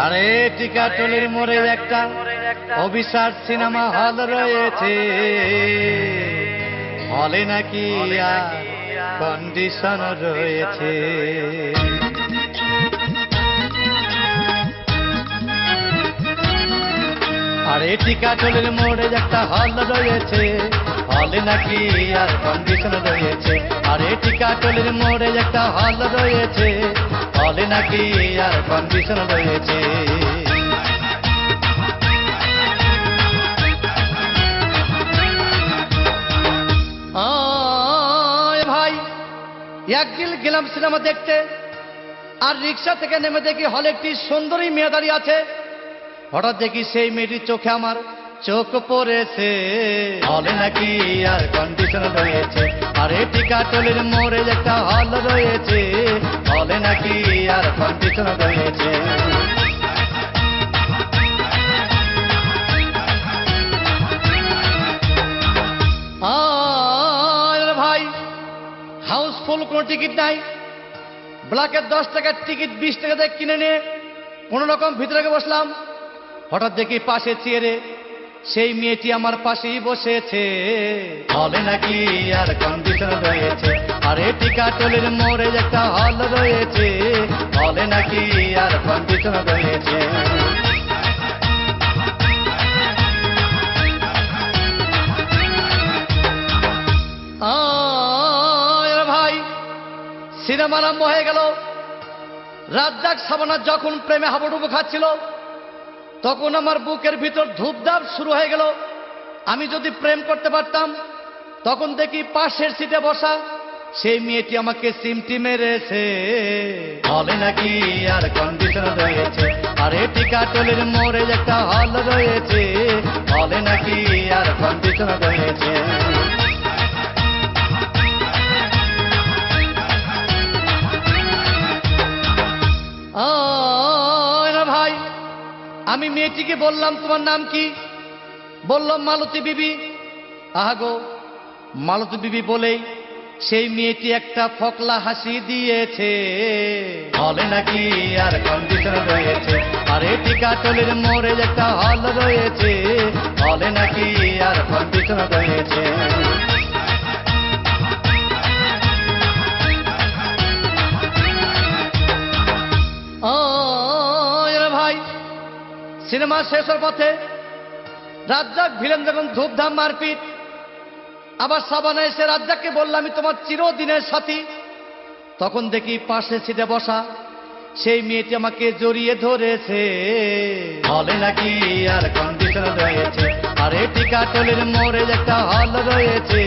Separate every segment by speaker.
Speaker 1: আরে টিকাটলির মোড়ে একটা অভিশাপ সিনেমা হল রয়েছে, হলে নাকি কন্ডিশন রয়েছে। আরে টিকাটলির মোড়ে একটা হল রয়েছে, হলে নাকি আর কন্ডিশন রয়েছে। আরে টিকাটলির মোড়ে একটা হল রয়েছে, হলে নাকি আর কন্ডিশন রয়েছে। ভাই একদিন গেলাম সিনেমা দেখতে, আর রিক্সা থেকে নেমে দেখি হলে একটি সুন্দরী মেয়ে দাঁড়িয়ে আছে। হঠাৎ দেখি সেই মেয়েটির চোখে আমার চোখ পড়েছে, হলে নাকি আর কন্ডিশন রয়েছে। আরে টিকাটলির মোড়ে একটা হল রয়েছে, হলে নাকি আর কন্ডিশন রয়েছে। ভাই হাউসফুল কোনো টিকিট নাই, ব্ল্যাকের 10 টাকার টিকিট 20 টাকা দিয়ে কিনে নিয়ে কোনো রকম ভিতরে বসলাম। হঠাৎ দেখি পাশে চেয়ারে সেই মেয়েটি আমার পাশেই বসেছে, হলে নাকি আর কন্ডিশন রয়েছে। আরে টিকাটলির মোড়ে একটা হল রয়েছে, হলে নাকি আর কন্ডিশন রয়েছে। ভাই সিনেমা আরম্ভ হয়ে গেল। রাজ্জাক সাবানা যখন প্রেমে হাবুডুবু খাচ্ছিল, তখন আমার বুকের ভিতর ধূপধাপ শুরু হয়ে গেল। আমি যদি প্রেম করতে পারতাম, তখন দেখি পাশের সিটে বসা সেই মেয়েটি আমাকে সিমটি মেরেছে, হলে নাকি আর কন্ডিশন রয়েছে। আরে টিকাটলির মোড়ে একটা হল রয়েছে, হলে নাকি আর কন্ডিশন রয়েছে। ভাই আমি মেয়েটিকে বললাম, তোমার নাম কি? বললাম মালতী বিবি। আহাগো, মালতী বিবি বলেই সেই মেয়েটি একটা ফকলা হাসি দিয়েছে, হলে নাকি আর কন্ডিশন রয়েছে। আরে টিকাটলির মোড়ে একটা হল রয়েছে, হলে নাকি আর কন্ডিশন রয়েছে। ভাই সিনেমা শেষ হওয়ার পথে রাজ্জাক ভিলেন যখন ধূপধাম মারপিট, আবার সাবানা এসে রাজ্জাককে বললাম, আমি তোমার চিরদিনের সাথী। তখন দেখি পাশে সিটে বসা সেই মেয়েটি আমাকে জড়িয়ে ধরেছে, হলে নাকি আর কন্ডিশন রয়েছে। আরে টিকাটলির মোড়ে একটা হল রয়েছে,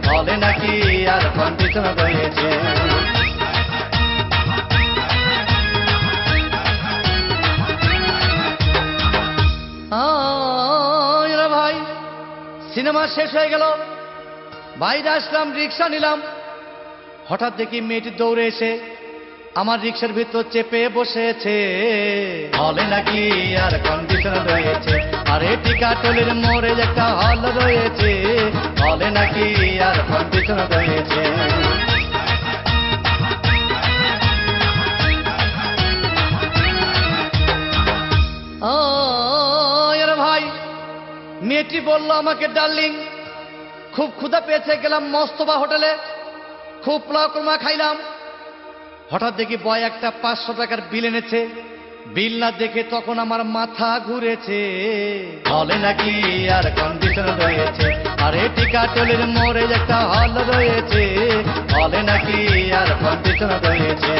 Speaker 1: হলে নাকি আর কন্ডিশন রয়েছে। ভাই সিনেমা শেষ হয়ে গেল, বাইরে আসলাম, রিক্সা নিলাম। হঠাৎ দেখি মেয়েটি দৌড়ে এসে আমার রিক্সার ভিতর চেপে বসেছে, হলে নাকি আর কন্ডিশন রয়েছে। আরে টিকাটলির মোড়ে একটা হল রয়েছে, হলে নাকি আর কন্ডিশন রয়েছে। ভাই মেয়েটি বলল আমাকে, ডার্লিং খুব ক্ষুধা পেয়েছে, গেলাম মস্তবা হোটেলে, খুব পোলাও কোরমা খাইলাম। হঠাৎ দেখি বয় একটা 500 টাকার বিল এনেছে। বিল না দেখে তখন আমার মাথা ঘুরেছে, হলে নাকি আর কন্ডিশন রয়েছে। আরে টিকাটলির মোড়ে একটা হল রয়েছে, হলে নাকি আর কন্ডিশন রয়েছে।